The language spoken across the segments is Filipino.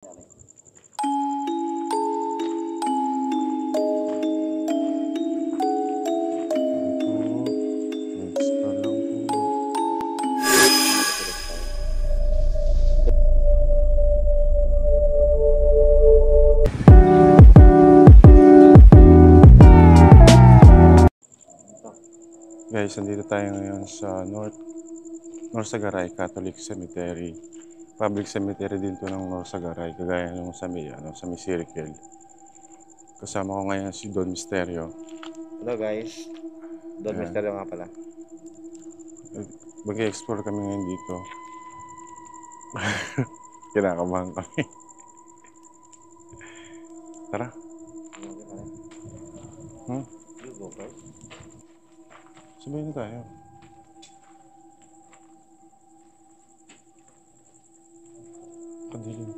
Guys, nandito tayo ngayon sa Norsagaray Catholic Cemetery. Public cemetery din to ng Norsagaray, kagaya nung sa may Circle. Kasama ko ngayon si Don Misterio. Hello guys, Don Misterio nga pala. Mag-explore kami ngayon dito. Kinakabahan kami. Tara. You go first. Sabay na tayo. Kadilim.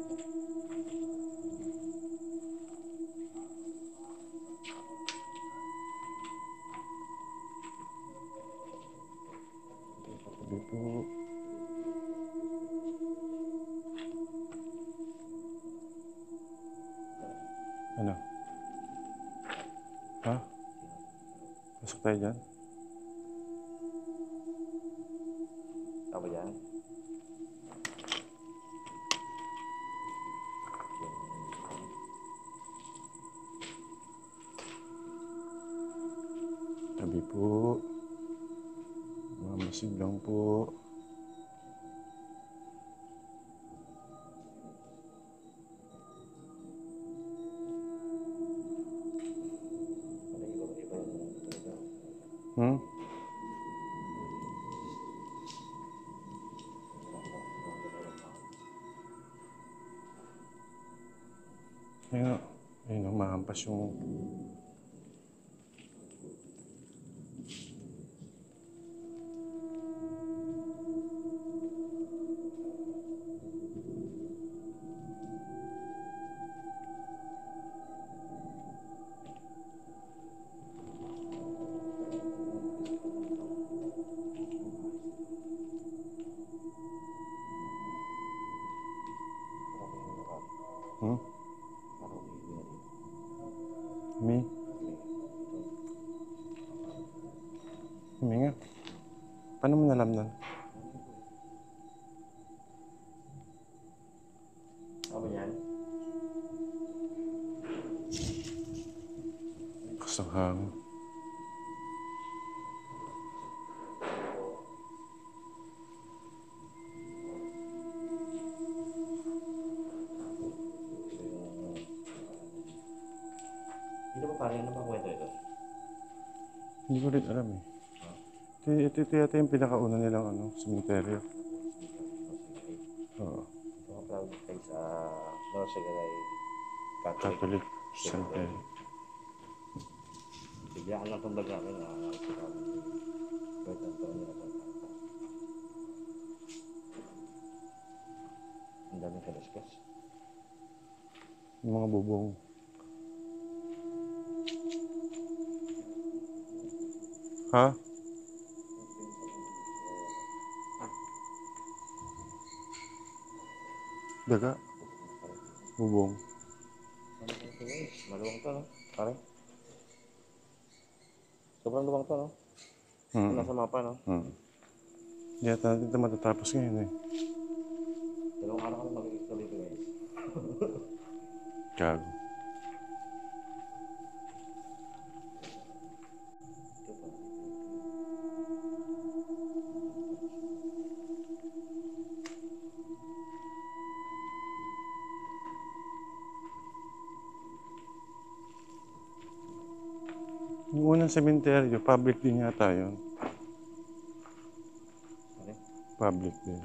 Sabi po. Ano? Ha? Pasok tayo dyan? Ako yan. Sabi po. Mamasid lang po. Ayun, mahampas yung... Huminga. Paano mo nalamnan? Ako yan. Kasahang. Hindi ba parang ano ba kwento ito? Hindi ko rin alam eh. Ito yata yung pinakauna nilang cemetery. Oo. Ito nga pala tayo sa Norsagaray Catholic Cemetery. Bigyan lang itong bag namin na sinabi ni Bert Antonio na pagkakata. Ang daming kalaskas. Yung mga bubong. Ha? Daga. Bubong. Maluwang to, no? Pare? Sobrang luwang to, no? Nasa mapa, no? Hindi yata natin ito matatapos ngayon eh. Dalawang araw kami mag-explore dito, guys. Gago. Yung unang sementeryo, public din yata yun. Okay? Public din.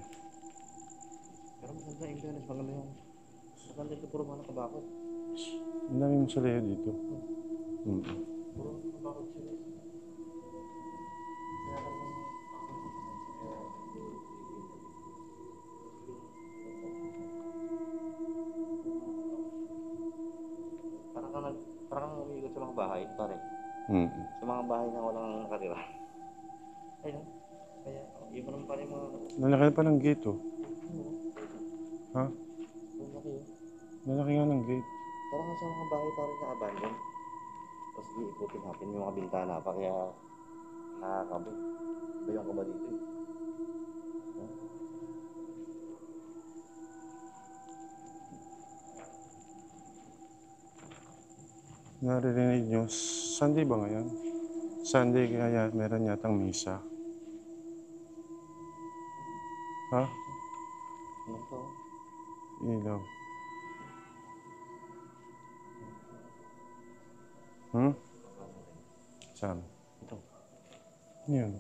Pero maganda yung fairness, maganda yung... Maganda ito, puro mga nakabakot. Ang daming masalaya dito. Puro nakabakot sila. Kaya ka naman... Parang umiikot sa mga bahay, pare. Sa mga bahay na walang nakatira. Ayun. Kaya, yun pa naman pala yung mga... Lalaki pa ng gate oh. Ha? Laki yun. Lalaki nga ng gate. Parang sa mga bahay parang na-abandon. Tapos iikutin natin yung mga bintana pa kaya nakakabi. Bayan ka ba dito eh? Huh? Naririnig nyo, Sunday ba ngayon? Sunday kaya meron yatang misa. Ha? Ano to? Ilaw. Hmm? Saan? Ito. Ano yun?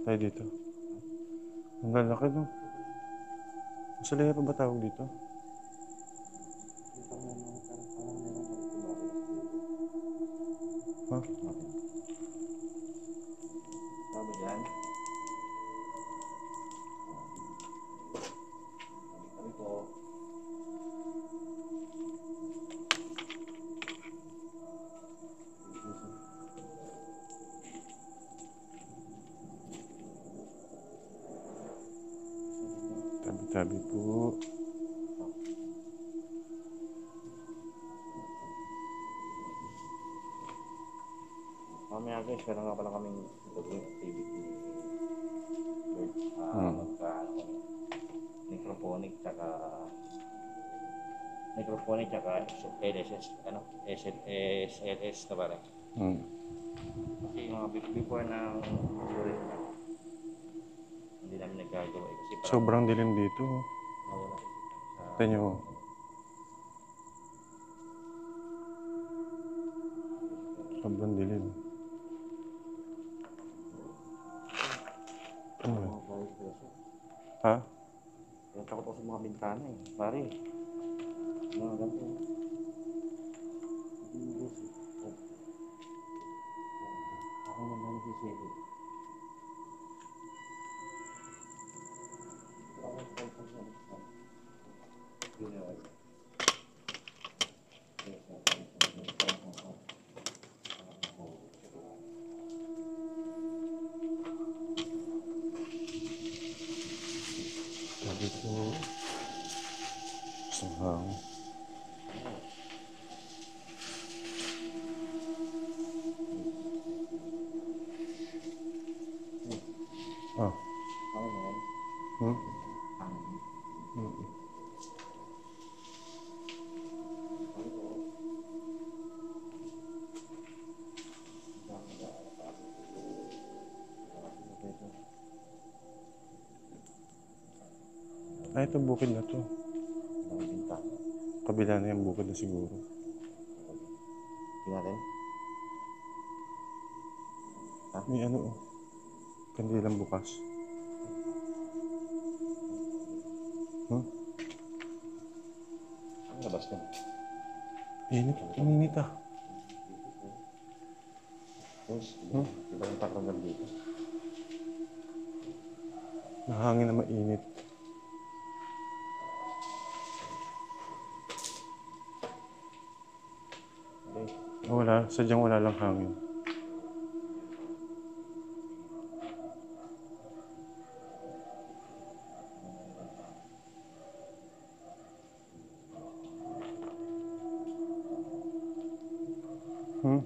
Tayo dito. Ang lalaki no? Masalayan pa ba tawag dito? Ha? Tama dyan? Kami po. Tabi-tabi po. Mamaya guys, meron nga pala kaming gagawin activity. Microphonic tsaka LSS, ano? SLS na pala. Kasi yung mga before ng duration na, hindi namin nagkagawa eh. Kasi parang Sobrang dilim dito. nawala sa Tignan nyo. Sobrang dilim. Ano yun? mga bahay preso. Ha? Kaya takot ako sa mga bintana eh. Pare, mga ganito. Ako naman nagsisili. Tabi po. Sahang. Ah. Ano naman? Hmm? Ah, ito bukid na to. Kabila na yung bukid na siguro. Tingnan natin. May ano oh. Kandilang bukas. Hmm? Ang labas na. Init. Init ah. Yes, iba yung pakiramdam dito. Nahangin na mainit. Okay. Wala. Sadyang wala lang hangin. Hmm?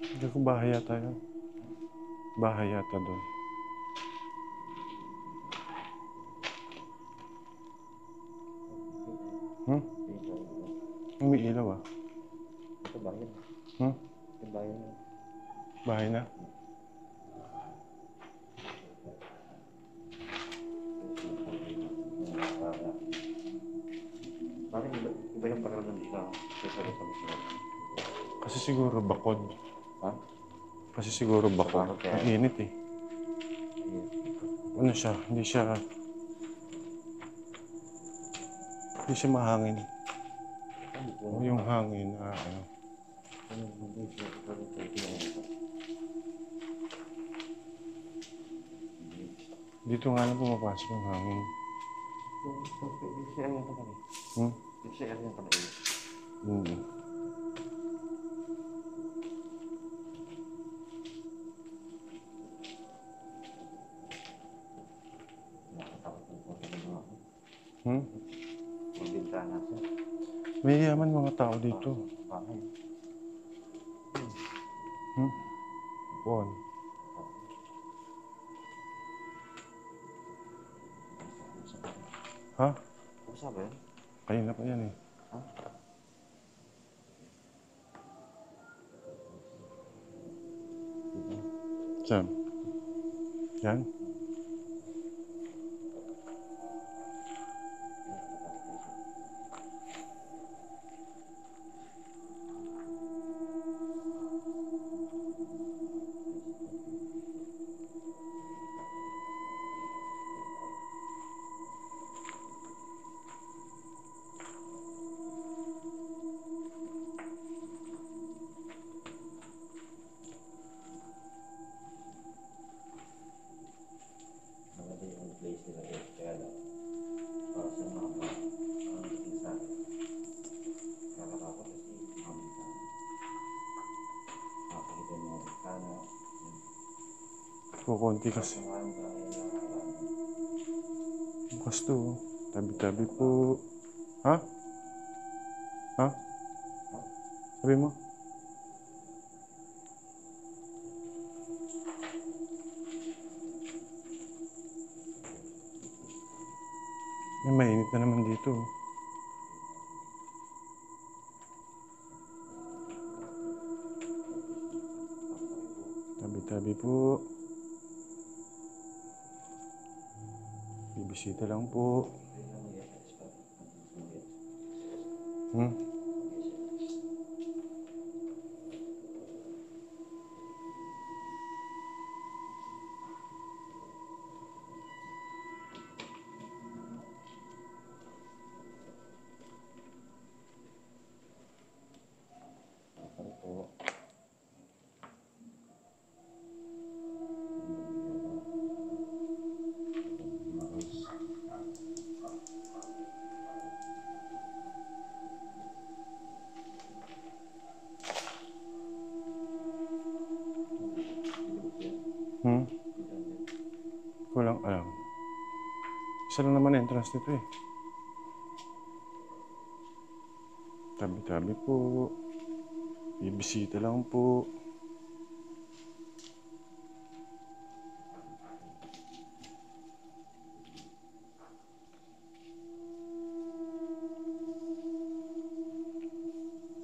Hindi ko bahay yata yun. Bahay yata doon. Hmm? May ilaw ah. Ito bayan. Hmm? Ito bayan. Bahay na? Bakit iba yung pakiramdam dito? Sa Kasi siguro bakod. Ha? Kasi siguro bako. Ang init eh. Ano siya? Hindi siya mahangin. O yung hangin, ano. Dito nga lang pumapasok yung hangin. May yaman mga tao dito. Bon. Ha? Sabi? Kanina pa yan eh. Saan? Yan? Kukunti kasi. Bukas to. Tabi-tabi po. Ha? Ha? Sabi mo? May mainit na naman dito. Tabi-tabi po. Bibisita lang po. Walang alam. Isa lang naman entrance nito eh. Tabi-tabi po. Bibisita lang po.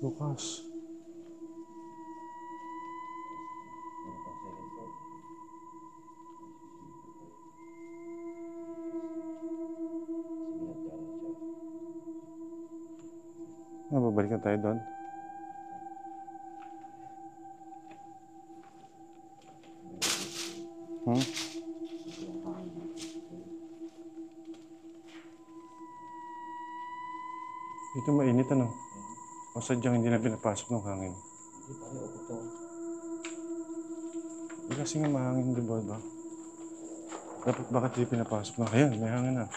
Bukas. Babalikan tayo doon. Dito mainit ano? O sadyang hindi na pinapasok ng hangin? Hindi kasi nga mahangin, di ba? Dapat bakit hindi pinapasok ng hangin? May hangin na.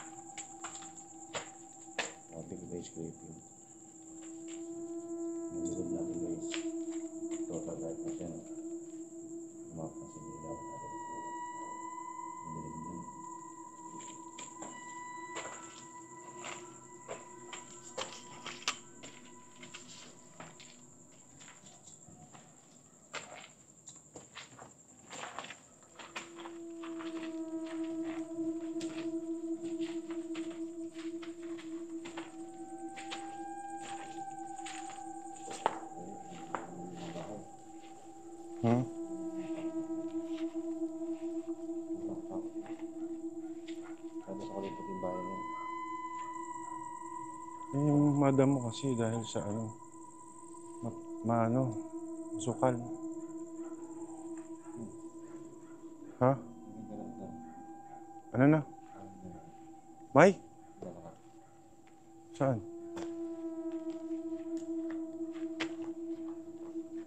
Yung madam mo kasi dahil sa ano, masukal. Ha? Ano na? May? Saan?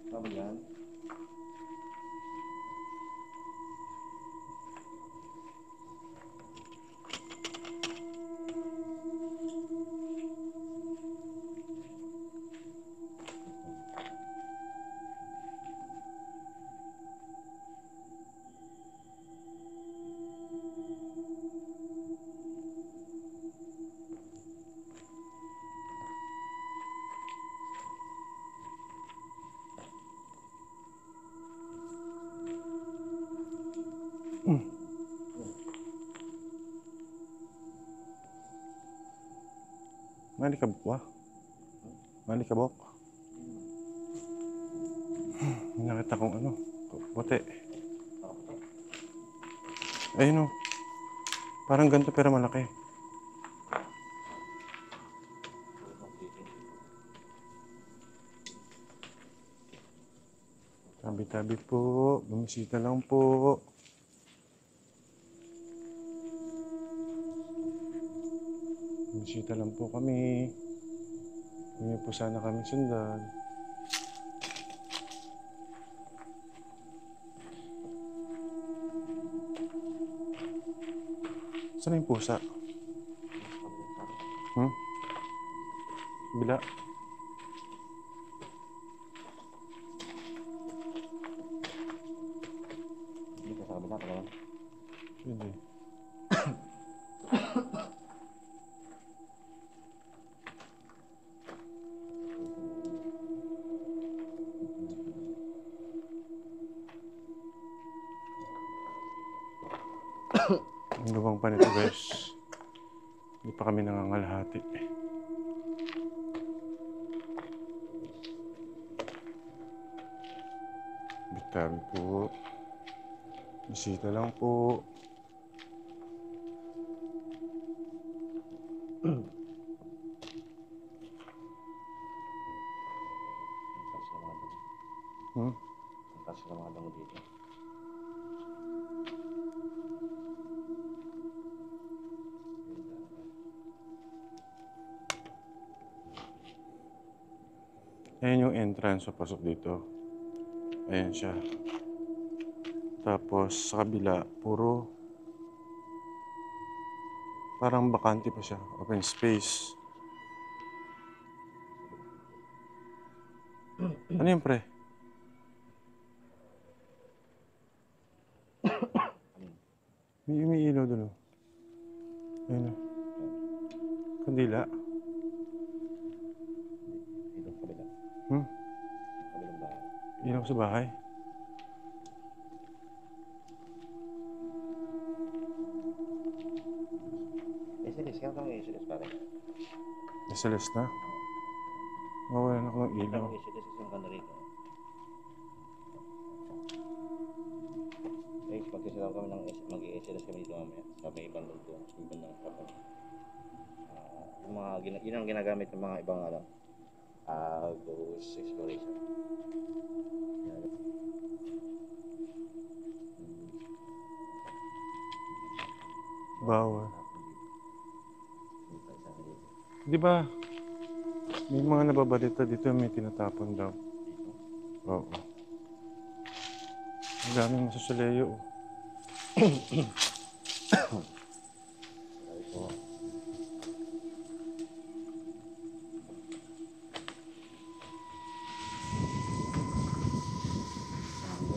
Tama yan. Malikabok ba? Malikabok? May nakita kong ano, puti. Ayun o. Parang ganito pero malaki. Tabi-tabi po. Bumisita lang po. Bumisita lang po kami. Hindi po sana kami sundan. Saan yung pusa? Bila? Hindi ka sa kabila ka naman. Hindi. Ang lubang pa nito guys. Hindi pa kami nangangalahati. Bitabi po. Bisita lang po. Ang taas ng mga damo dito. Ayan yung entrance sa pasok dito. Ayan siya. Tapos sa kabila, puro parang bakante pa siya. Open space. Ano yun, pre? May umiilaw doon. Ayun o. Kandila. Dito sa kabila. Kabilang bahay. Ilaw sa bahay. SMS, kaya kang SMS pare. SLS na. Mawalan ako ng ilaw. Kaya SMS isang kanda rito. Guys, magkasalaw kami ng mag-SMS kami dito mamaya. Sa may bandang to. Sa may bandang kapal. Yung mga, yun ang ginagamit ng mga ibang ghost exploration. Bawal. Di ba? May mga nababalita dito may tinatapon daw. Oo. Ang daming masusuleyo.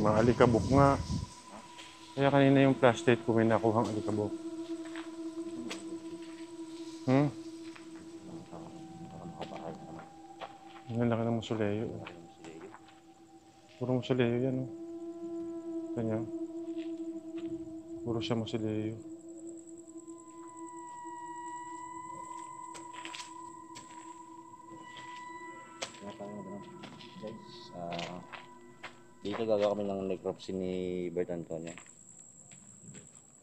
Mga alikabok nga. Kaya kanina yung flashlight ko may nakuhang alikabok. Ang laki ng masuleyo. Puro masuleyo yan, oh. Kanya. Puro siya masuleyo. Guys, dito gagawa kami ng necropsy ni Bert Antonio.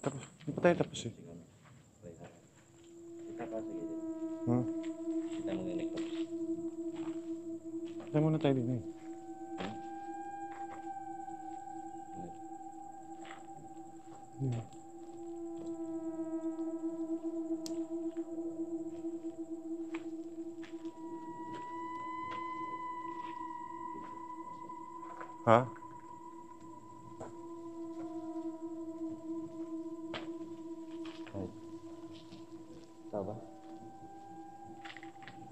Tapos, hindi pa tayo tapos eh. Kita pa sa gilid. Kita mo yung necropsy. Patay muna tayo din eh. Yeah. Ha? Ay. Ikaw ba?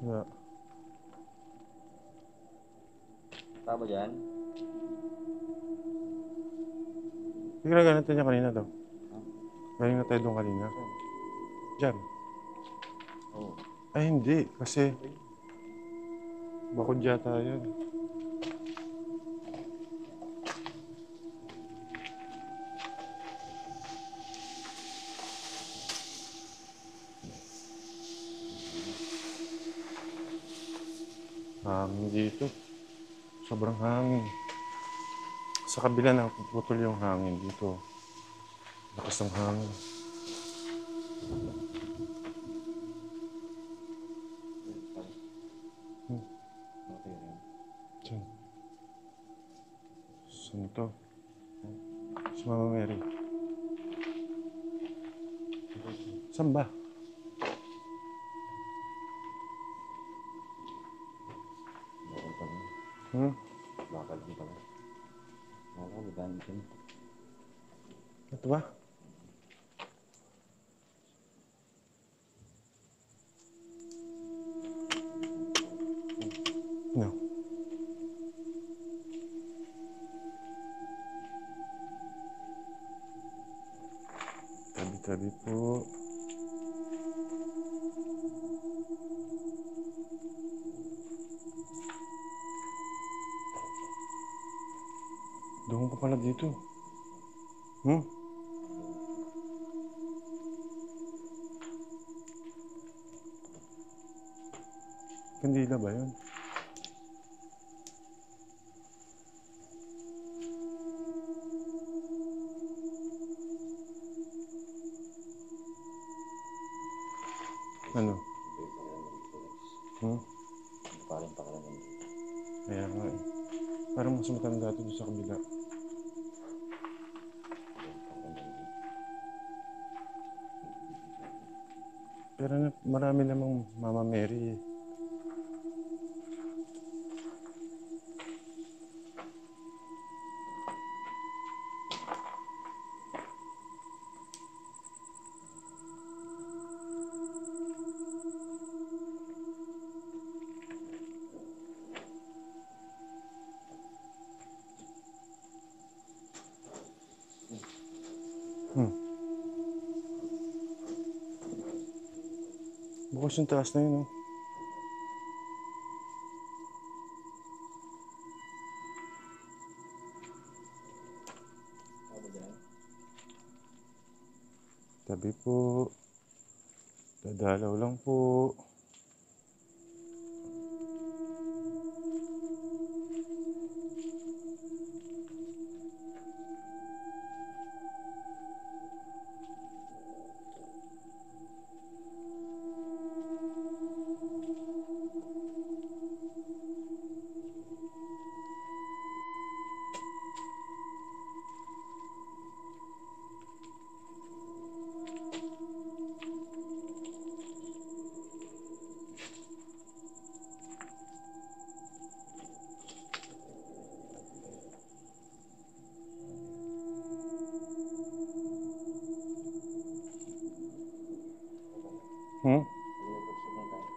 Yeah. Ikaw ba dyan? Tingnan ganito niya kanina daw. Ha? Galing na tayo doon kanina. Saan? Diyan. Oo. Ay, hindi. Kasi bakod yata yan. Hangin dito. Sobrang hangin. Sa kabila na putol yung hangin dito. Lakas ng hangin. Okay rin. Diyan. Saan to? Si Mama Mary. Saan ba? Bakal pa rin. Hmm? Bakal din pala. Bakal, maganda din. Ito ba? No. Tabi-tabi po. Doon ka pala dito. Hmm? Kandila ba yun? Ano? Hmm? Parang pakalan ng Kaya nga eh. Parang mas matanda ito doon sa kabila. Pero marami namang Mama Mary eh. Hmm. Bukas yung taas na yun oh. Ikaw ba dyan? Tabi po. Dadalaw lang po. Hmm? Hindi nag-observe na tayo.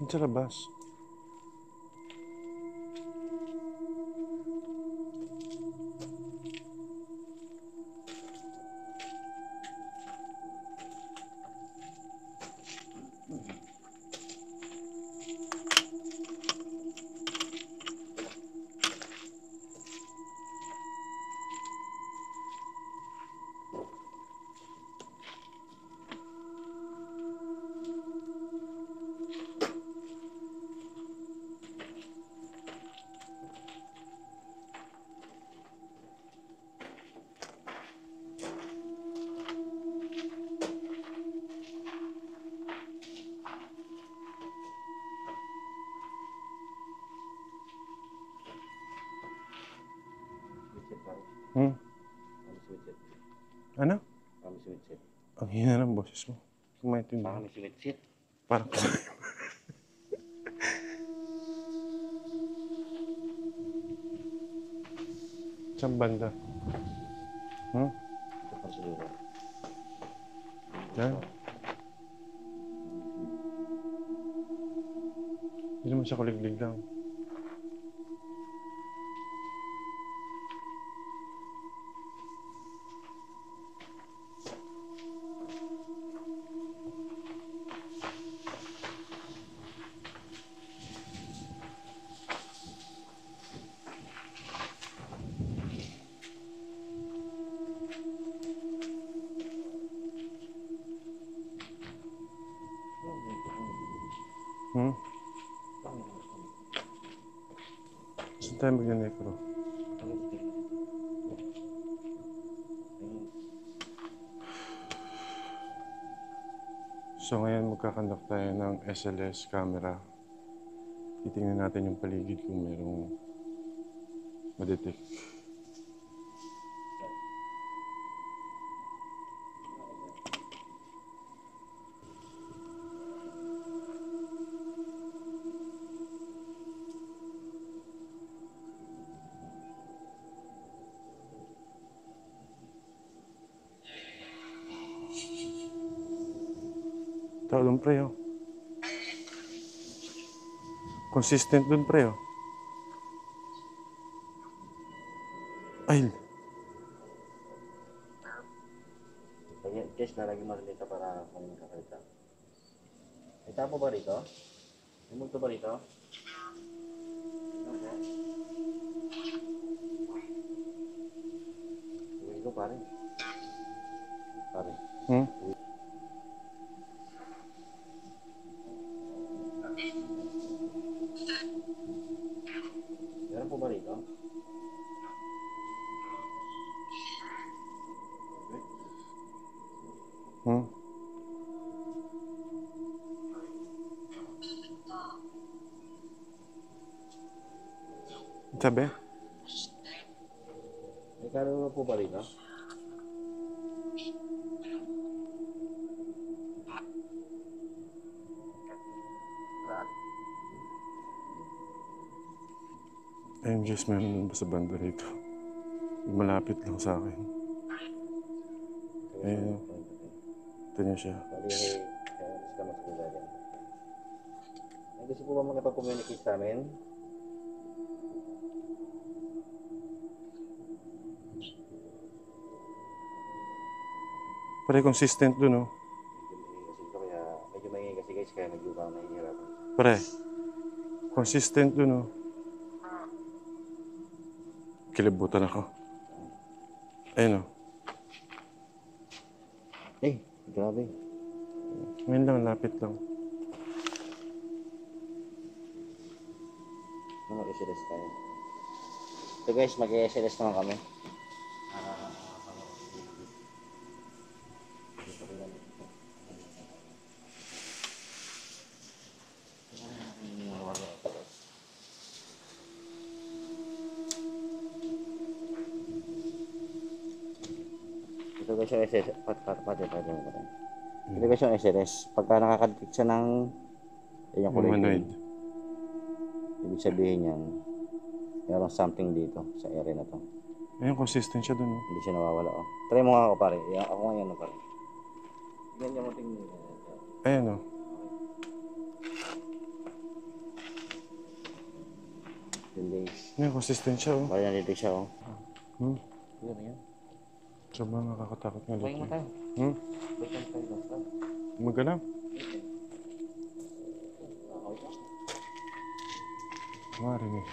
Yun sa labas. Visit tayo. Hmm? Alas sumitsit. Ano? Parang may sumitsit. Ang hina ng boses mo. Kumaintindihan. Parang may sumitsit. Parang saan banda? Ito pa siguro. Yan. Hindi naman siya kuliglig lang. Saan tayo mag-necro? So ngayon magkakandak tayo ng SLS camera. Titingnan natin yung paligid kung merong madetect. Tao dun pre, oh. Consistent dun pre, oh. Ay, Kaya, guys, lalagyan mo rin dito para kung kakalita. May tapo ba rito? May multo ba rito? Okay. Uwi ko, pare. Pare. Meron po ba rito? Sabi? May kaluluwa po ba rito? Ayun guys, meron dun ba sa banda rito? Malapit lang sa akin. Ayun, ito niya siya. Bali, gusto ka magsalita dyan. Ay, gusto po ba makapag-communicate sa amin? Pare, consistent dun, oh. Medyo maingay kasi guys, kaya medyo bang nahihirapan. Pare, consistent dun, oh. Kilibutan ako. Ayun, oh. Grabe. Ngayon lang, lapit lang. Mag-SLS tayo. So guys, mag-SLS naman kami. Ito guys yung SLS. Ito guys yung SLS. Pagka nakakadikit siya ng yung kulay Humanoid. green, ibig sabihin yan, mayroong something dito sa area na to. Ayun, consistent siya dun, oh. Hindi siya nawawala. Oh. Try mo nga ako pare. Ako nga yan pare. Ganyan mo tingin. Ayun, oh. Yung days. Ayun, consistent siya, oh. Pare nandito siya oh. Yan, yan. Sobrang nakakatakot nga Bayin mo dito. tayo. Bayin tayo basta. Magalaw. Marinig.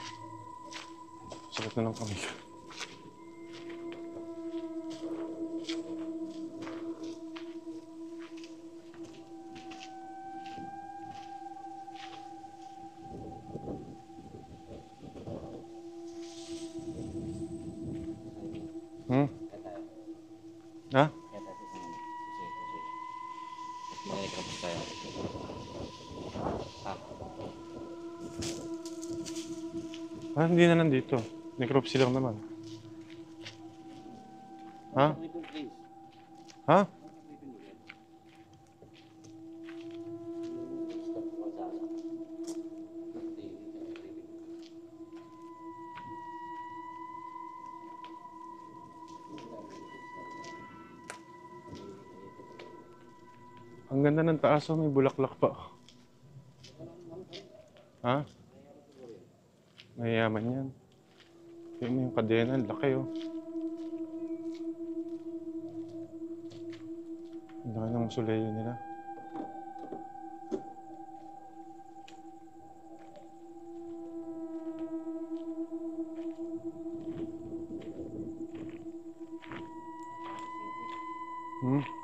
Sakit na lang kami. Ha? Mag-necropsy tayo. Ah, hindi na nandito. Necropsy lang naman. Ha? Ha? Ang ganda ng taas, oh, may bulaklak pa. Ha? Mayayaman yan. Tingnan mo yung kadena, ang laki, oh. Ang laki ng mausoleo nila. Hmm?